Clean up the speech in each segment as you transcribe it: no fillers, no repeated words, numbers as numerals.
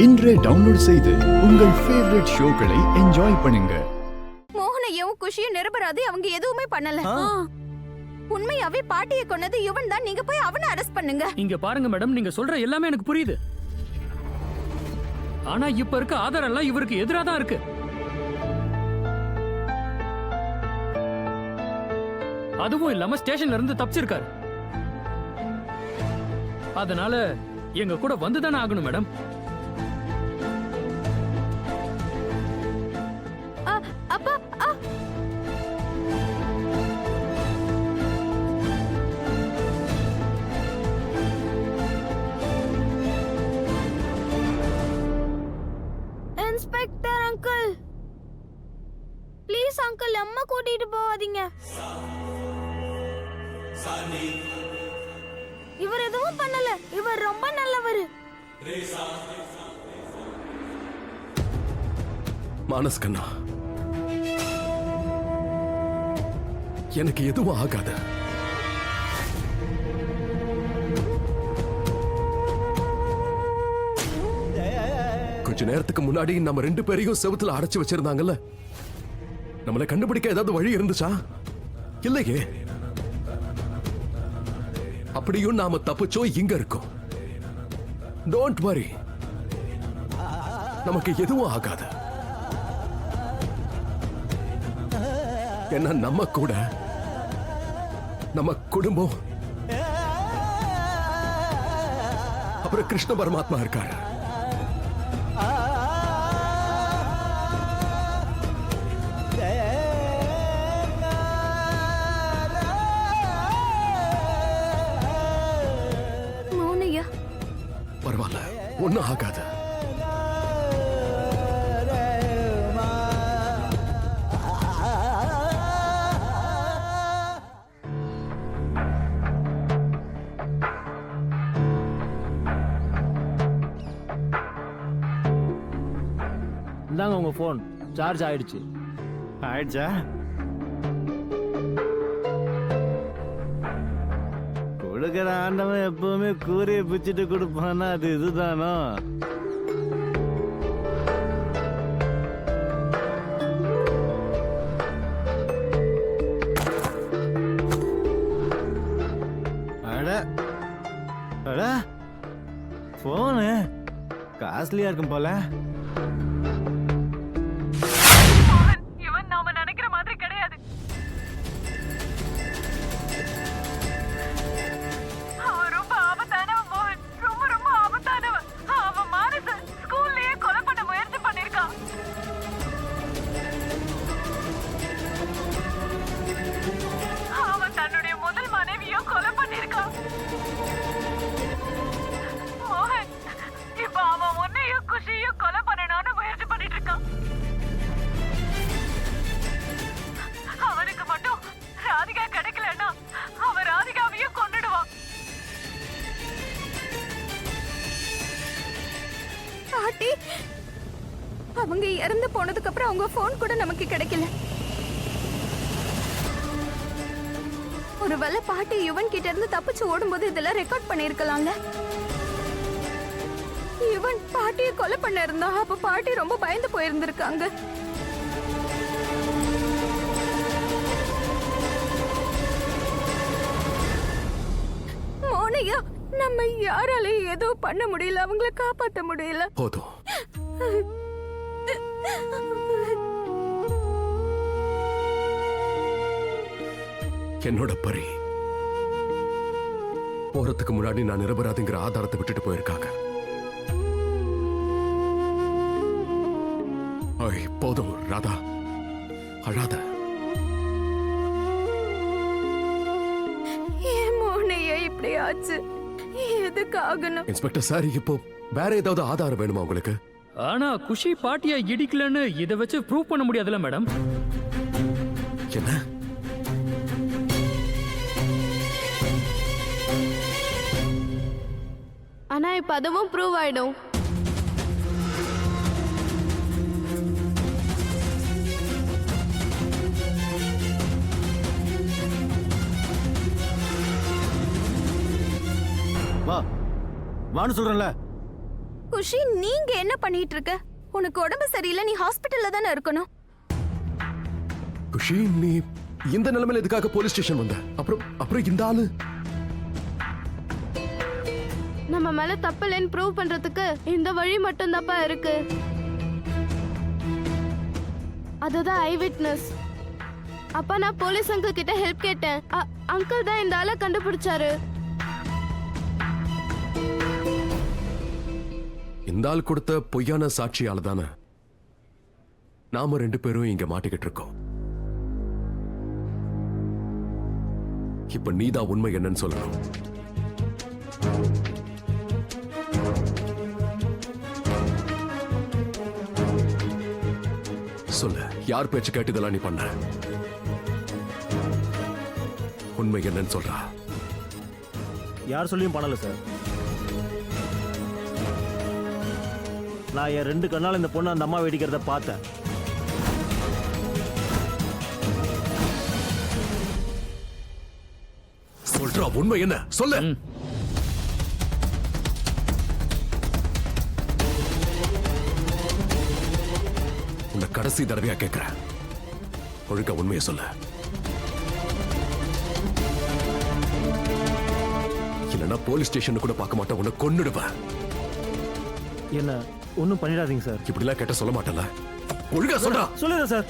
இன்றே டவுன்லோட் செய்து உங்கள் ஃபேவரட் ஷோக்களை என்ஜாய் பண்ணுங்க. மோகனையும் குஷியும் நிரபராதி, அவங்க எதுவுமே பண்ணல. உண்மையாவே பாட்டியை கொன்னது இவன் தான். நீங்க போய் அவனை அரெஸ்ட் பண்ணுங்க. இங்க பாருங்க மேடம், நீங்க சொல்ற எல்லாமே எனக்கு புரியுது. ஆனா இப்ப இருக்க ஆதாரம் எல்லாம் இவருக்கு எதிரா தான் இருக்கு. அதுவும் இல்லாம ஸ்டேஷன்ல இருந்து தப்பிச்சிருக்காரு. அதனால எங்க கூட வந்துதானே ஆகணும் மேடம். அப்பா இன்ஸ்பெக்டர் அங்கிள், ப்ளீஸ் அங்கிள், அம்மா கூட்டிட்டு போவாதீங்க. இவர் எதுவும் பண்ணல. இவர் ரொம்ப நல்லவர். மானஸ் கண்ணா, எனக்கு எதுவும் ஆகாது. கொஞ்ச நேரத்துக்கு முன்னாடி நம்ம 2 பேரையும் செவுத்துல அடைச்சு வச்சிருந்தாங்கல்ல, நம்மளை கண்டுபிடிக்க ஏதாவது வழி இருந்துச்சா? இல்லையே. அப்படியும் நாம தப்பிச்சோம், இங்க இருக்கோம். டோன்ட் வரி, நமக்கு எதுவும் ஆகாது. என்ன, நம்ம கூட நம்ம குடும்பம், அப்புறம் கிருஷ்ண பரமாத்மா இருக்காரு. மௌனையா, பரவாயில்ல, ஒண்ணும் ஆகாது. இந்தாங்க உங்க போன், சார்ஜ் ஆயிடுச்சு. ஆயிடுச்சா? கொடுக்கிற ஆண்டவன் எப்பவுமே கூரையை பிச்சுட்டு கொடுப்பானா? அது இதுதானோ? அட அட, போனு காஸ்ட்லியா இருக்கும் போல. பாட்டி அவங்க இறந்து போனதுக்கு அப்புறம் அவங்க போன் கூட நமக்கு கிடைக்கல. ஒருவேளை பாட்டி யுவன் கிட்ட இருந்து தப்பிச்சு ஓடும்போது இதெல்லாம் ரெக்கார்ட் பண்ணிருக்கலாங்க. யுவன் பாட்டியை கொலை பண்ண இருந்தா அப்ப பாட்டி ரொம்ப பயந்து போயிருந்திருக்காங்க. மோனையா, நம்ம யாராலையும் ஏதோ பண்ண முடியல, அவங்கள காப்பாத்த முடியல. போதும். என்னோட பரி போறதுக்கு முன்னாடி நான் நிரபராதிங்கிற ஆதாரத்தை விட்டுட்டு போயிருக்காங்க. போதும் ராதா, அழாத. ஏன் மோனையா இப்படி ஆச்சு? எதுக்கு ஆகணும்? இன்ஸ்பெக்டர் சார், இப்போ வேற ஏதாவது ஆதாரம் வேணுமா உங்களுக்கு? ஆனா குஷி பாட்டியா இடிக்கலன்னு இதை வச்சு ப்ரூவ் பண்ண முடியாதுல்ல மேடம். என்ன? ஆனா இப்ப அதுவும் ப்ரூவ் ஆயிடும். வா வான்னு சொல்றேன்ல. குஷி நீங்க என்ன பண்ணிட்டு இருக்க? உனக்கு உடம்பு சரியில்லை, நீ ஹாஸ்பிட்டல்ல தானே இருக்கணும். குஷி நீ இந்த நிலைமையில எதுக்காக போலீஸ் ஸ்டேஷன் வந்த? அப்புறம் இந்த ஆளு நம்ம மேல தப்பில்லைன்னு ப்ரூவ் பண்றதுக்கு இந்த வழி மட்டும் தான்ப்பா இருக்கு. அதுதான் ஐ விட்னஸ். அப்பா நான் போலீஸ் அங்கிள் கிட்ட ஹெல்ப் கேட்டேன். அங்கிள் தான் இந்த ஆளை கண்டுபிடிச்சாரு. இந்த ஆள் கொடுத்த பொய்யான சாட்சியால தானே நாம 2 பேரும் இங்க மாட்டிக்கிட்டு இருக்கோம். இப்ப நீதான் உண்மை என்னன்னு சொல்லணும். சொல்லு, யார் பேச்சு கேட்டு இதெல்லாம் நீ பண்ண? உண்மை என்னன்னு சொல்றா. யார் சொல்லியும் பண்ணல சார். நான் என் 2 கண்ணால இந்த பொண்ணு அந்த அம்மா வெடிக்கிறத பார்த்தேன். சொல்றா, உண்மை என்ன சொல்லு. உன்னை கடைசி தடவையா கேட்கிறேன், ஒழுங்கா உண்மையை சொல்ல. இல்லைன்னா போலீஸ் ஸ்டேஷன் கூட பார்க்க மாட்டேன், உன்னை கொன்னுடுவேன். என்ன ஒன்றும் பண்ணிடாதீங்க சார். இப்படிலாம் கேட்ட சொல்ல மாட்டேன்ல, ஒழுங்கா சொல்றா. சொல்லுங்க சார்.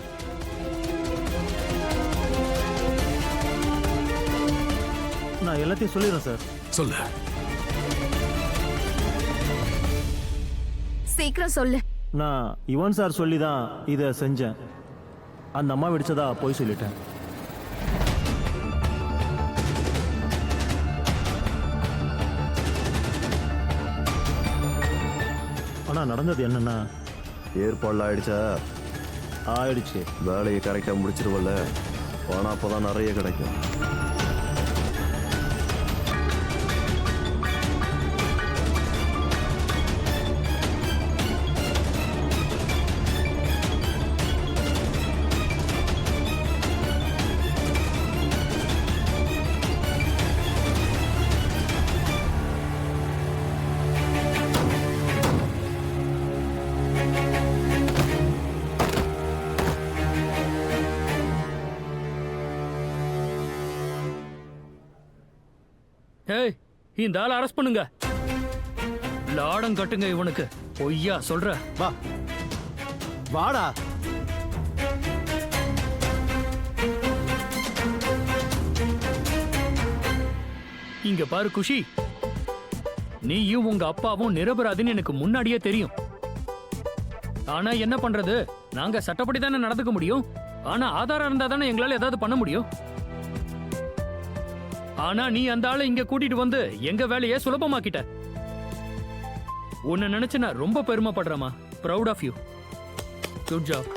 நான் எல்லாத்தையும் சொல்லிடுறேன் சார். சொல்லு. சீக்கிரம் சொல்லு. நான் யுவன் சார் சொல்லி தான் இதை செஞ்சேன். அந்த அம்மா வெடிச்சதா போய் சொல்லிட்டேன். ஆனா நடந்தது என்னன்னா, ஏற்பாடுலாம் ஆயிடுச்சா? ஆயிடுச்சு. வேலையை கரெக்டாக முடிச்சிருவல்ல, பணம் அப்போதான் நிறைய கிடைக்கும். ஏய், இந்த ஆளை அரெஸ்ட் பண்ணுங்க. லாடம் கட்டுங்க இவனுக்கு. பொய்யா சொல்ற? வா வாடா. இங்க பாரு குஷி, நீயும் உங்க அப்பாவும் நிரபராதின்னு எனக்கு முன்னாடியே தெரியும். ஆனா என்ன பண்றது, நாங்க சட்டப்படி தானே நடந்துக்க முடியும். ஆனா ஆதாரம் இருந்தா தானே எங்களால ஏதாவது பண்ண முடியும். ஆனா நீ அந்த ஆளை இங்க கூட்டிட்டு வந்து எங்க வேலையை சுலபமாக்கிட்ட. உன்னை நினைச்சு நான் ரொம்ப பெருமைப்படுறேமா. Proud of you. Good job.